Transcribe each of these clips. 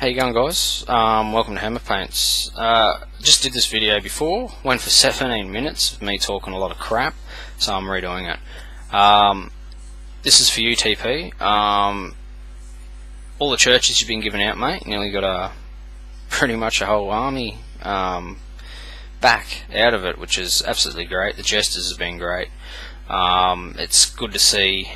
How you going, guys? Welcome to Hammerpaints. Just did this video before, went for 17 minutes of me talking a lot of crap, so I'm redoing it. This is for you, TP. All the churches you've been giving out, mate, nearly got pretty much a whole army back out of it, which is absolutely great. The jesters have been great. It's good to see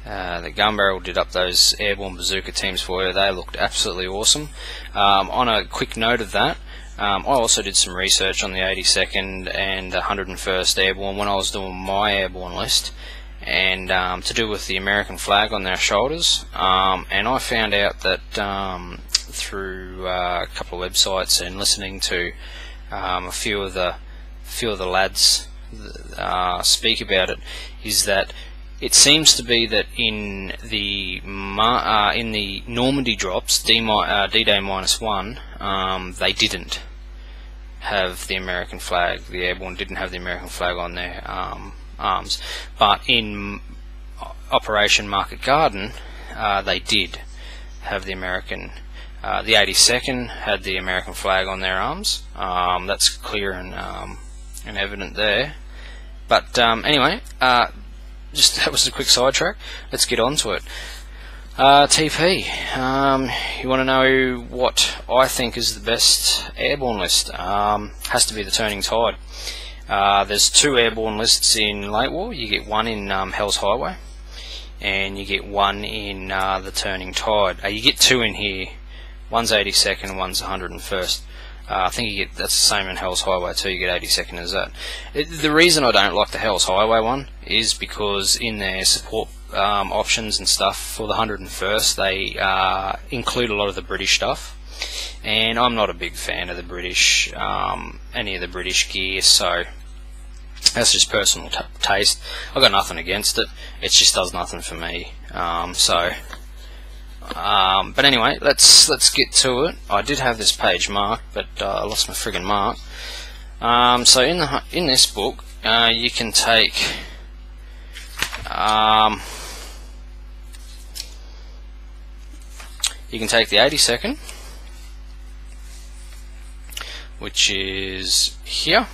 the gun barrel did up those airborne bazooka teams for you. They looked absolutely awesome. On a quick note of that, I also did some research on the 82nd and the 101st Airborne when I was doing my airborne list, and to do with the American flag on their shoulders. And I found out that through a couple of websites and listening to a few of the lads speak about it, is that it seems to be that in the Normandy drops, D-Day -1, they didn't have the American flag. The Airborne didn't have the American flag on their arms, but in Operation Market Garden, they did have the American. The 82nd had the American flag on their arms. That's clear and evident there. But anyway, that was a quick sidetrack. Let's get on to it. TP, you want to know what I think is the best airborne list? Has to be the Turning Tide. There's two airborne lists in Late War. You get one in Hell's Highway, and you get one in the Turning Tide. You get two in here. One's 82nd and one's 101st. I think you get, that's the same in Hell's Highway too. You get 82nd as that. The reason I don't like the Hell's Highway one is because in their support options and stuff for the 101st, they include a lot of the British stuff, and I'm not a big fan of the British, any of the British gear. So that's just personal taste. I've got nothing against it. It just does nothing for me. But anyway, let's get to it. I did have this page marked, but I lost my friggin' mark. So in this book, you can take the 82nd, which is here,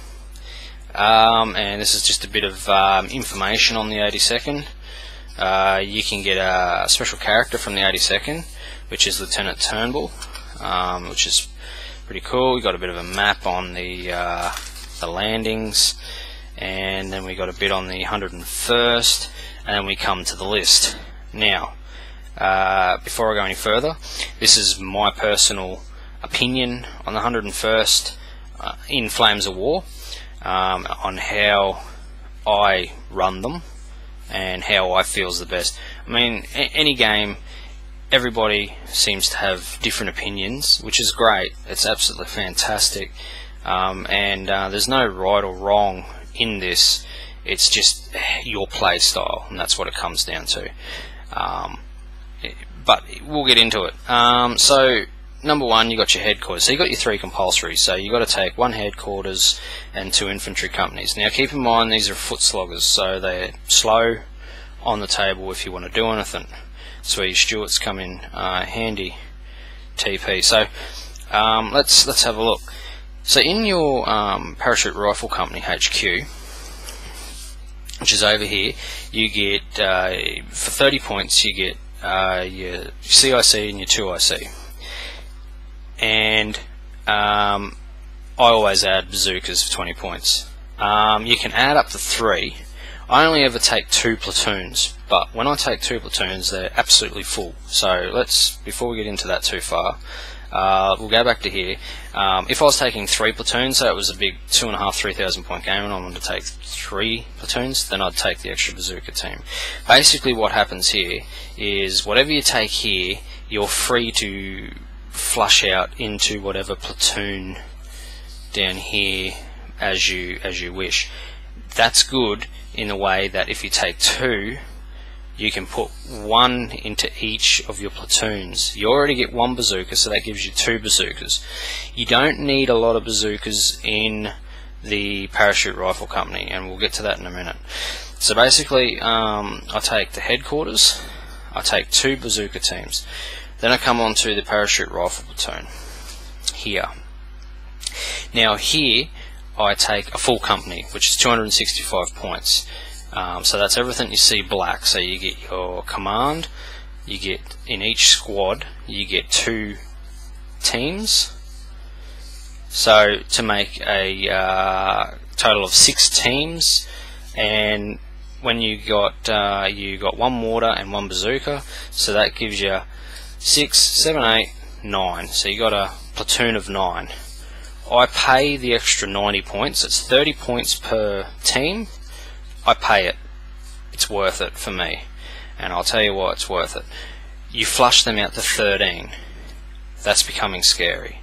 and this is just a bit of information on the 82nd. You can get a special character from the 82nd, which is Lieutenant Turnbull, which is pretty cool. We got a bit of a map on the landings, and then we got a bit on the 101st, and then we come to the list. Now, before I go any further, this is my personal opinion on the 101st in Flames of War, on how I run them and how I feel is the best. I mean, any game, everybody seems to have different opinions, which is great. It's absolutely fantastic, and there's no right or wrong in this. It's just your play style, and that's what it comes down to. But we'll get into it. So number one, you got your headquarters. So you got your three compulsory. So you got to take one headquarters and two infantry companies. Now keep in mind these are foot sloggers, so they're slow on the table if you want to do anything. So your Stuarts come in handy, TP. So let's have a look. So in your Parachute Rifle Company HQ, which is over here, you get for 30 points you get your CIC and your 2IC. And I always add bazookas for 20 points. You can add up to 3. I only ever take 2 platoons, but when I take 2 platoons, they're absolutely full. So before we get into that too far, we'll go back to here. If I was taking 3 platoons, so it was a big 2,500–3,000 point game, and I wanted to take 3 platoons, then I'd take the extra bazooka team. Basically what happens here is whatever you take here, you're free to flush out into whatever platoon down here as you wish. That's good in the way that if you take 2, you can put 1 into each of your platoons. You already get 1 bazooka, so that gives you 2 bazookas. You don't need a lot of bazookas in the Parachute Rifle Company, and we'll get to that in a minute. So basically, I take the headquarters, I take 2 bazooka teams. Then I come on to the parachute rifle platoon here. Now here I take a full company, which is 265 points. So that's everything you see black. So you get your command, you get in each squad, you get 2 teams. So to make a total of 6 teams, and when you got 1 mortar and 1 bazooka, so that gives you 6, 7, 8, 9. So you got a platoon of 9. I pay the extra 90 points. It's 30 points per team. I pay it. It's worth it for me, and I'll tell you why it's worth it. You flush them out to 13. That's becoming scary.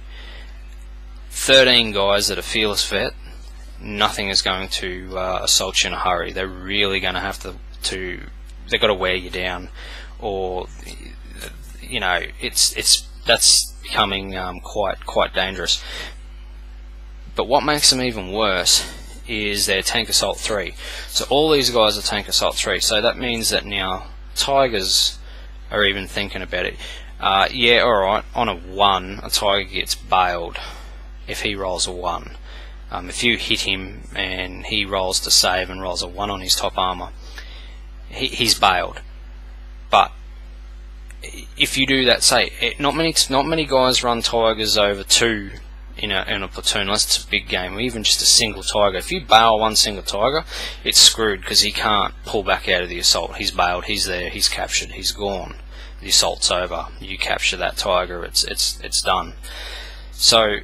13 guys that are fearless vet, nothing is going to assault you in a hurry. They're really going to have to they've got to wear you down, or you know, that's becoming quite dangerous. But what makes them even worse is their Tank Assault 3. So all these guys are Tank Assault 3, so that means that now Tigers are even thinking about it. Yeah, alright, on a 1, a Tiger gets bailed if he rolls a 1. If you hit him and he rolls to save and rolls a 1 on his top armor, he's bailed. But if you do that, say, not many guys run Tigers over 2 in a platoon unless it's a big game, or even just a single Tiger. If you bail one single Tiger, it's screwed, because he can't pull back out of the assault. He's bailed, he's there, he's captured, he's gone. The assault's over. You capture that Tiger, it's done. So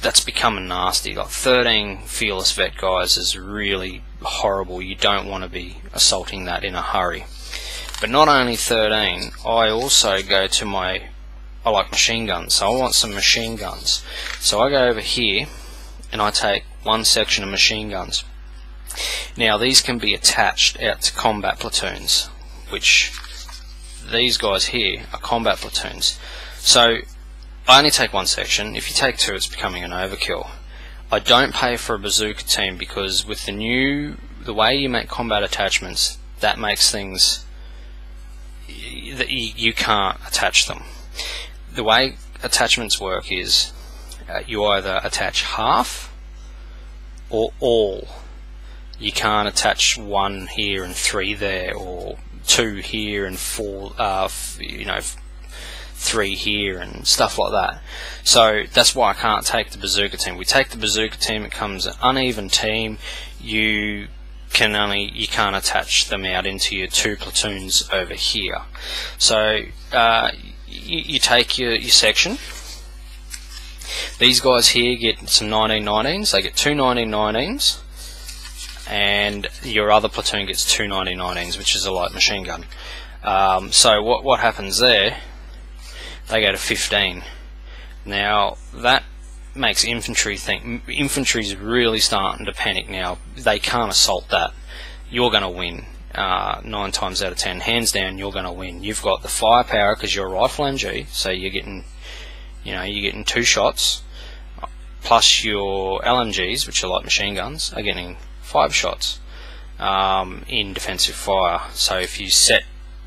that's becoming nasty. Like 13 fearless vet guys is really horrible. You don't want to be assaulting that in a hurry. But not only 13, I also go to I like machine guns, so I want some machine guns. So I go over here and I take 1 section of machine guns. Now these can be attached out to combat platoons, which these guys here are combat platoons. So I only take 1 section. If you take 2, it's becoming an overkill. I don't pay for a bazooka team, because with the way you make combat attachments, that makes things that you can't attach them. The way attachments work is you either attach half or all. You can't attach 1 here and 3 there, or 2 here and 4, 3 here and stuff like that. So that's why I can't take the bazooka team. We take the bazooka team, it comes an uneven team. You can't attach them out into your 2 platoons over here. So you take your section. These guys here get some 1919s. They get 2 1919s, and your other platoon gets 2 1919s, which is a light machine gun. So what happens there? They go to 15. Now that makes infantry think. Infantry's really starting to panic now. They can't assault that. You're going to win. 9 times out of 10, hands down, you're going to win. You've got the firepower because you're a rifle MG, so you're getting 2 shots, plus your LMGs, which are light machine guns, are getting 5 shots in defensive fire. So if you set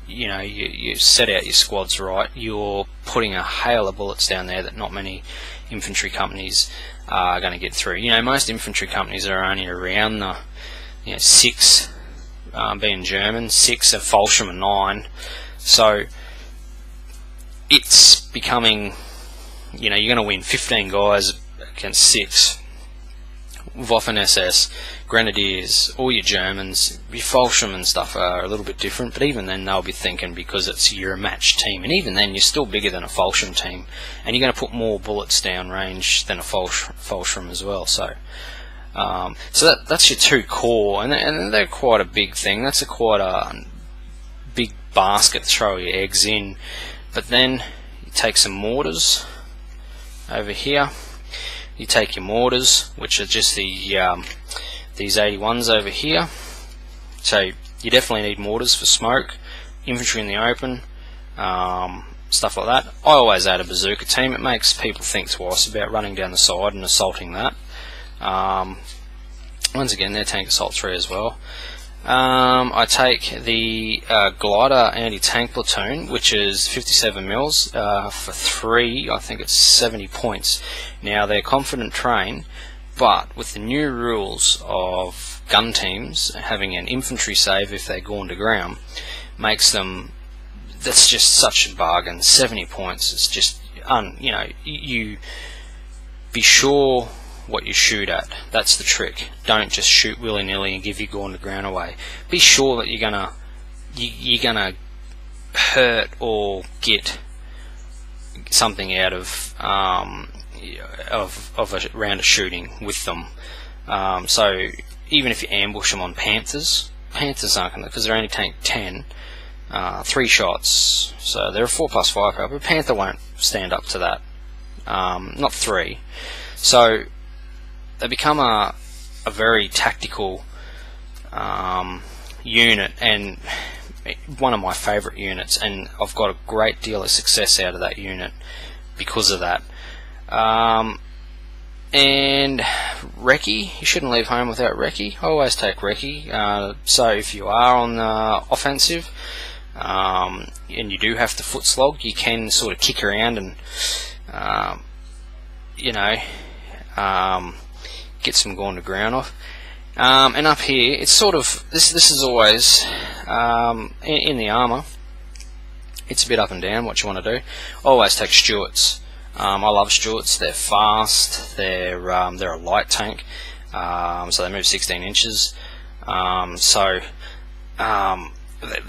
you set out your squads right, you're putting a hail of bullets down there that not many infantry companies are going to get through. Most infantry companies are only around the 6, being German, 6 of Fallschirm and 9. So it's becoming, you're going to win 15 guys against 6. Waffen SS, Grenadiers, all your Germans, your Fallschirm and stuff are a little bit different, but even then they'll be thinking, because you're a matched team, and even then you're still bigger than a Fallschirm team, and you're going to put more bullets down range than a Fallschirm as well. So that's your 2 core, and they're quite a big thing. That's quite a big basket to throw your eggs in. But then you take some mortars over here. You take your mortars, which are just these 81s over here. So you definitely need mortars for smoke, infantry in the open, stuff like that. I always add a bazooka team. It makes people think twice about running down the side and assaulting that. Once again, they're Tank Assault 3 as well. I take the glider anti-tank platoon, which is 57 mils for 3. I think it's 70 points. Now they're confident train, but with the new rules of gun teams having an infantry save if they're gone to ground, makes them, that's just such a bargain. 70 points. It's just you know, you be sure what you shoot at. That's the trick. Don't just shoot willy-nilly and give your gone to ground away. Be sure that you're gonna hurt or get something out of a round of shooting with them. So even if you ambush them on Panthers aren't gonna, because they're only tank 10. 3 shots, so they're a 4+ firepower, but Panther won't stand up to that. Not 3. So they become a very tactical unit, and one of my favourite units, and I've got a great deal of success out of that unit because of that. And recce, you shouldn't leave home without recce. I always take recce. So if you are on the offensive, and you do have to foot slog, you can sort of kick around and you know, get some gone to ground off. And up here, it's sort of, this is always in the armour, it's a bit up and down what you want to do. I always take Stuarts. I love Stuarts. They're fast, they're a light tank, so they move 16 inches.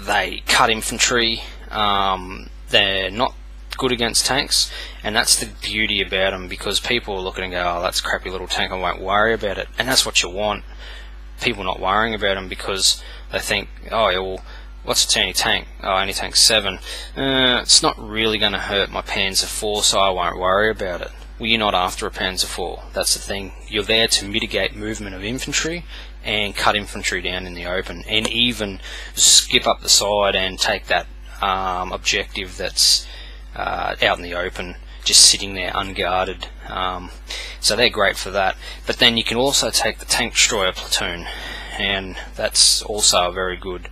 They cut infantry. They're not good against tanks, and that's the beauty about them, because people look at it and go, oh, that's a crappy little tank, I won't worry about it. And that's what you want, people not worrying about them, because they think, oh yeah, well, what's a tiny tank? Oh, only tank 7. It's not really going to hurt my Panzer IV, so I won't worry about it. Well, you're not after a Panzer IV. That's the thing. You're there to mitigate movement of infantry and cut infantry down in the open, and even skip up the side and take that objective that's out in the open, just sitting there unguarded. So they're great for that. But then you can also take the tank destroyer platoon, and that's also a very good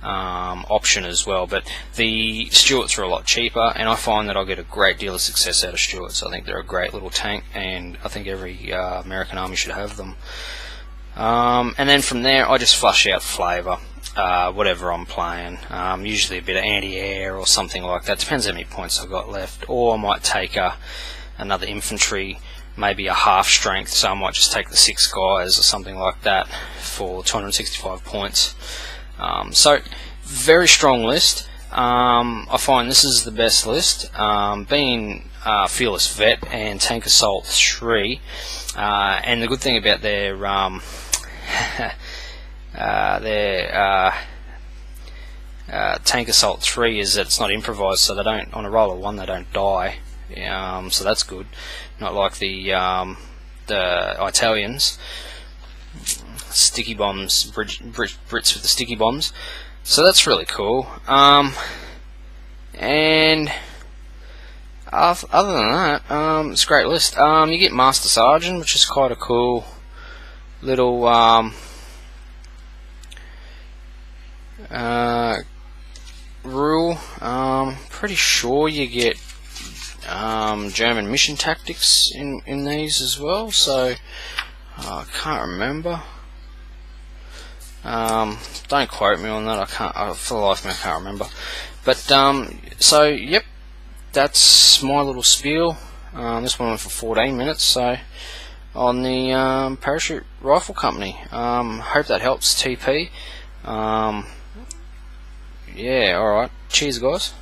option as well. But the Stuarts are a lot cheaper, and I find that I get a great deal of success out of Stuarts. I think they're a great little tank, and I think every American army should have them. And then from there, I just flush out flavour, whatever I'm playing. Usually a bit of anti-air or something like that. Depends how many points I've got left. Or I might take another infantry, maybe a half strength, so I might just take the 6 guys or something like that for 265 points. So very strong list. I find this is the best list. Being Fearless Vet and Tank Assault 3, and the good thing about their Tank Assault 3 is that it's not improvised, so they don't, on a roll of 1 they don't die. So that's good. Not like the Italians, sticky bombs, Brits with the sticky bombs. So that's really cool. And other than that, it's a great list. You get Master Sergeant, which is quite a cool little rule. Pretty sure you get German mission tactics in these as well, so I can't remember. Don't quote me on that. For the life of me, I can't remember. But so yep, that's my little spiel. This one went for 14 minutes. So on the Parachute Rifle Company. Hope that helps, TP. Yeah, alright. Cheers, guys.